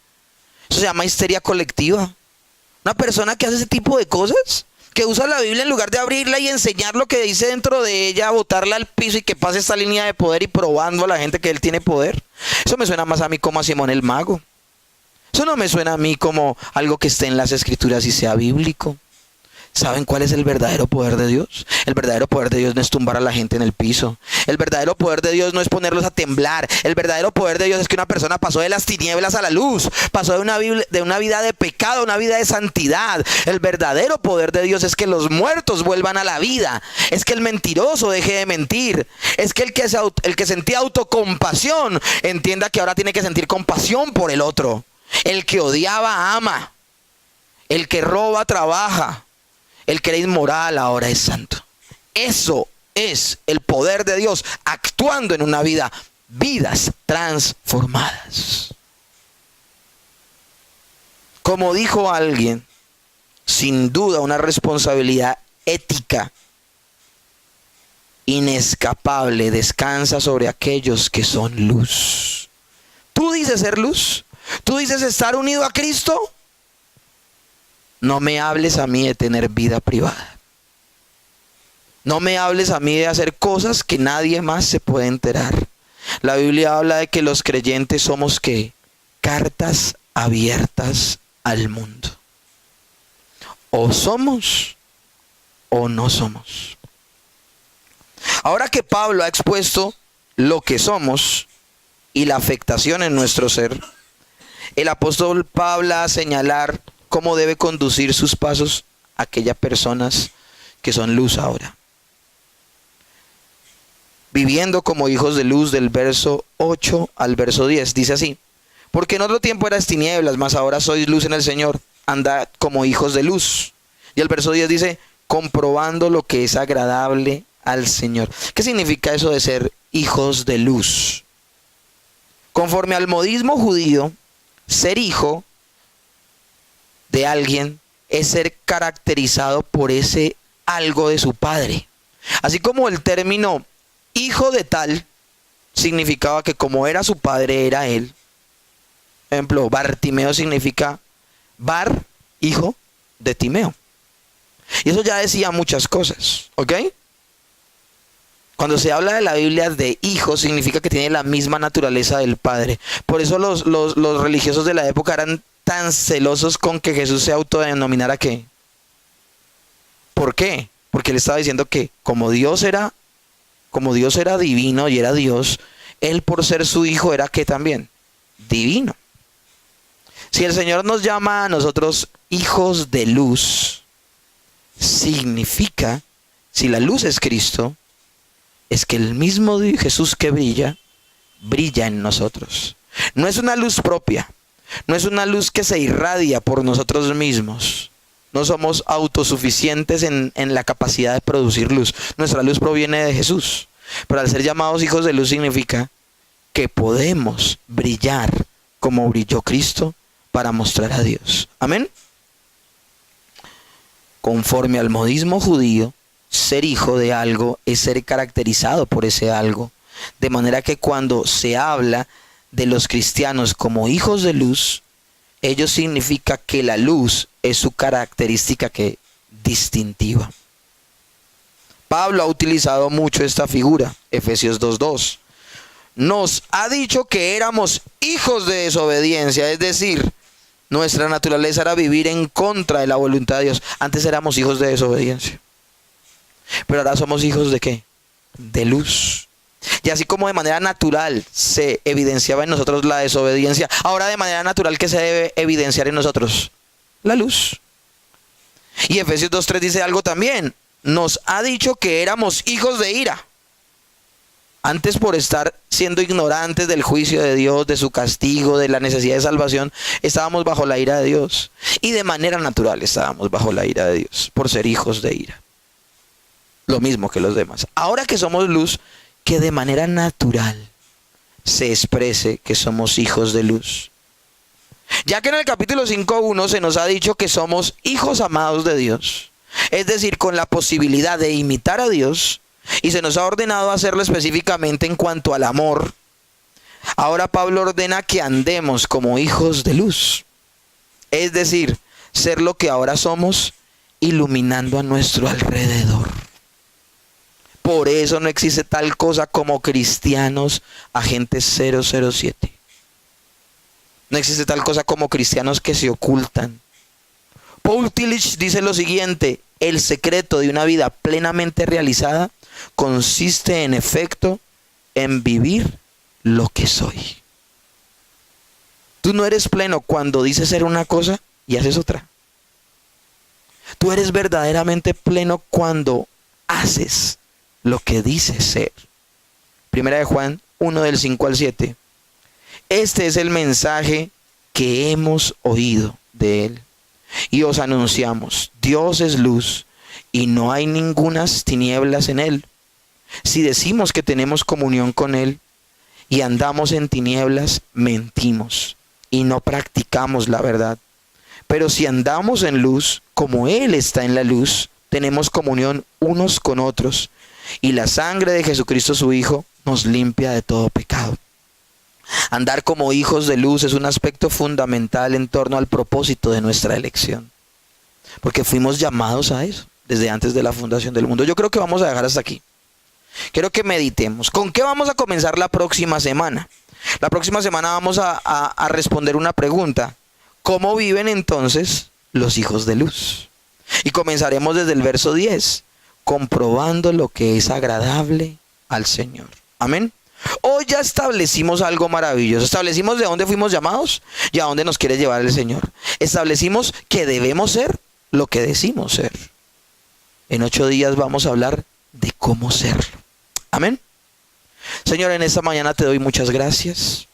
Eso se llama histeria colectiva. Una persona que hace ese tipo de cosas, que usa la Biblia en lugar de abrirla y enseñar lo que dice dentro de ella, botarla al piso y que pase esta línea de poder y probando a la gente que él tiene poder. Eso me suena más a mí como a Simón el Mago. Eso no me suena a mí como algo que esté en las escrituras y sea bíblico. ¿Saben cuál es el verdadero poder de Dios? El verdadero poder de Dios no es tumbar a la gente en el piso. El verdadero poder de Dios no es ponerlos a temblar. El verdadero poder de Dios es que una persona pasó de las tinieblas a la luz. Pasó de una vida de pecado a una vida de santidad. El verdadero poder de Dios es que los muertos vuelvan a la vida. Es que el mentiroso deje de mentir. Es que el que sentía autocompasión entienda que ahora tiene que sentir compasión por el otro. El que odiaba ama. El que roba trabaja. El que era inmoral ahora es santo. Eso es el poder de Dios actuando en una vida, vidas transformadas. Como dijo alguien, sin duda una responsabilidad ética inescapable descansa sobre aquellos que son luz. ¿Tú dices ser luz? ¿Tú dices estar unido a Cristo? No me hables a mí de tener vida privada. No me hables a mí de hacer cosas que nadie más se puede enterar. La Biblia habla de que los creyentes somos ¿qué? Cartas abiertas al mundo. O somos o no somos. Ahora que Pablo ha expuesto lo que somos y la afectación en nuestro ser, el apóstol Pablo va a señalar cómo debe conducir sus pasos aquellas personas que son luz ahora. Viviendo como hijos de luz, del verso 8 al verso 10, dice así: porque en otro tiempo eras tinieblas, mas ahora sois luz en el Señor, andad como hijos de luz. Y el verso 10 dice: comprobando lo que es agradable al Señor. ¿Qué significa eso de ser hijos de luz? Conforme al modismo judío, ser hijo de alguien es ser caracterizado por ese algo de su padre. Así como el término hijo de tal significaba que como era su padre, era él. Por ejemplo, Bartimeo significa Bar, hijo de Timeo. Y eso ya decía muchas cosas, ¿ok? Cuando se habla de la Biblia de hijo, significa que tiene la misma naturaleza del Padre. Por eso los religiosos de la época eran tan celosos con que Jesús se autodenominara ¿qué? ¿Por qué? Porque él estaba diciendo que como Dios era divino y era Dios, él por ser su hijo era ¿qué también? Divino. Si el Señor nos llama a nosotros hijos de luz, significa, si la luz es Cristo, es que el mismo Jesús que brilla en nosotros. No es una luz propia, no es una luz que se irradia por nosotros mismos. No somos autosuficientes en la capacidad de producir luz. Nuestra luz proviene de Jesús. Pero al ser llamados hijos de luz significa que podemos brillar como brilló Cristo para mostrar a Dios. Amén. Conforme al modismo judío, ser hijo de algo es ser caracterizado por ese algo. De manera que cuando se habla de los cristianos como hijos de luz, ello significa que la luz es su característica distintiva. Pablo ha utilizado mucho esta figura, Efesios 2:2. Nos ha dicho que éramos hijos de desobediencia, es decir, nuestra naturaleza era vivir en contra de la voluntad de Dios. Antes éramos hijos de desobediencia. Pero ahora somos hijos de ¿qué? De luz. Y así como de manera natural se evidenciaba en nosotros la desobediencia, ahora de manera natural ¿qué se debe evidenciar en nosotros? La luz. Y Efesios 2:3 dice algo también. Nos ha dicho que éramos hijos de ira. Antes, por estar siendo ignorantes del juicio de Dios, de su castigo, de la necesidad de salvación, estábamos bajo la ira de Dios. Y de manera natural estábamos bajo la ira de Dios, por ser hijos de ira. Lo mismo que los demás. Ahora que somos luz, que de manera natural se exprese que somos hijos de luz. Ya que en el capítulo 5:1 se nos ha dicho que somos hijos amados de Dios, es decir, con la posibilidad de imitar a Dios, y se nos ha ordenado hacerlo específicamente en cuanto al amor. Ahora Pablo ordena que andemos como hijos de luz, es decir, ser lo que ahora somos, iluminando a nuestro alrededor. Por eso no existe tal cosa como cristianos agentes 007. No existe tal cosa como cristianos que se ocultan. Paul Tillich dice lo siguiente: el secreto de una vida plenamente realizada consiste en efecto en vivir lo que soy. Tú no eres pleno cuando dices ser una cosa y haces otra. Tú eres verdaderamente pleno cuando haces lo que dices ser. Primera de Juan 1 del 5 al 7. Este es el mensaje que hemos oído de él y os anunciamos: Dios es luz y no hay ningunas tinieblas en él. Si decimos que tenemos comunión con él y andamos en tinieblas, mentimos y no practicamos la verdad. Pero si andamos en luz, como él está en la luz, tenemos comunión unos con otros, y la sangre de Jesucristo su Hijo nos limpia de todo pecado. Andar como hijos de luz es un aspecto fundamental en torno al propósito de nuestra elección, porque fuimos llamados a eso desde antes de la fundación del mundo. Yo creo que vamos a dejar hasta aquí. Quiero que meditemos. ¿Con qué vamos a comenzar la próxima semana? La próxima semana vamos a responder una pregunta. ¿Cómo viven entonces los hijos de luz? Y comenzaremos desde el verso 10, comprobando lo que es agradable al Señor. Amén. Hoy ya establecimos algo maravilloso. Establecimos de dónde fuimos llamados y a dónde nos quiere llevar el Señor. Establecimos que debemos ser lo que decimos ser. En 8 días vamos a hablar de cómo serlo. Amén. Señor, en esta mañana te doy muchas gracias.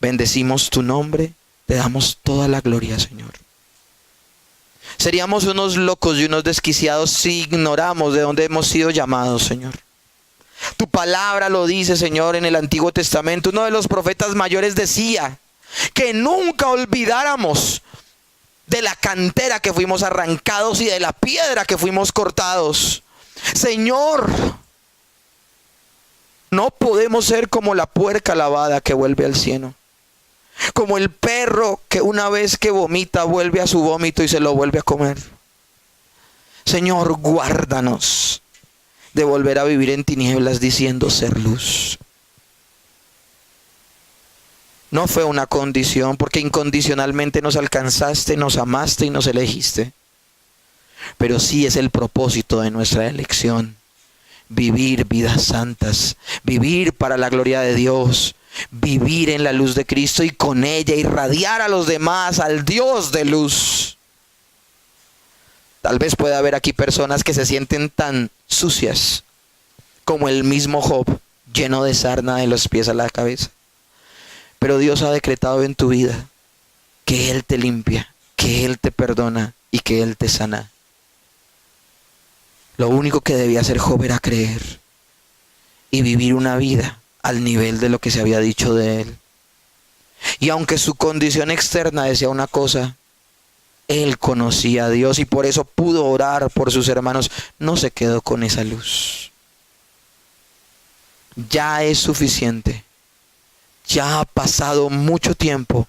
Bendecimos tu nombre. Te damos toda la gloria, Señor. Seríamos unos locos y unos desquiciados si ignoramos de dónde hemos sido llamados, Señor. Tu palabra lo dice, Señor, en el Antiguo Testamento. Uno de los profetas mayores decía que nunca olvidáramos de la cantera que fuimos arrancados y de la piedra que fuimos cortados. Señor, no podemos ser como la puerca lavada que vuelve al cieno. Como el perro que una vez que vomita vuelve a su vómito y se lo vuelve a comer. Señor, guárdanos de volver a vivir en tinieblas diciendo ser luz. No fue una condición, porque incondicionalmente nos alcanzaste, nos amaste y nos elegiste. Pero sí es el propósito de nuestra elección. Vivir vidas santas, vivir para la gloria de Dios, vivir en la luz de Cristo y con ella irradiar a los demás, al Dios de luz. Tal vez pueda haber aquí personas que se sienten tan sucias como el mismo Job, lleno de sarna de los pies a la cabeza. Pero Dios ha decretado en tu vida que Él te limpia, que Él te perdona y que Él te sana. Lo único que debía hacer Job era creer y vivir una vida al nivel de lo que se había dicho de él. Y aunque su condición externa decía una cosa, él conocía a Dios y por eso pudo orar por sus hermanos. No se quedó con esa luz. Ya es suficiente. Ya ha pasado mucho tiempo,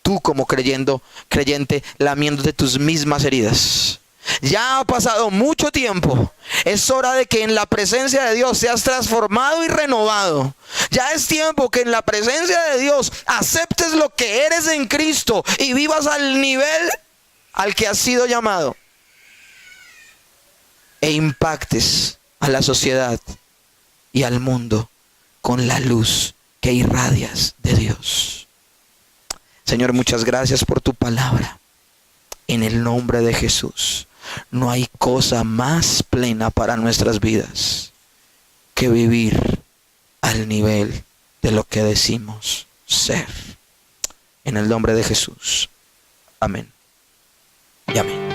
tú como creyente, lamiéndote tus mismas heridas. Ya ha pasado mucho tiempo. Es hora de que en la presencia de Dios seas transformado y renovado. Ya es tiempo que en la presencia de Dios aceptes lo que eres en Cristo y vivas al nivel al que has sido llamado. E impactes a la sociedad y al mundo con la luz que irradias de Dios. Señor, muchas gracias por tu palabra. En el nombre de Jesús. No hay cosa más plena para nuestras vidas que vivir al nivel de lo que decimos ser. En el nombre de Jesús. Amén. Y amén.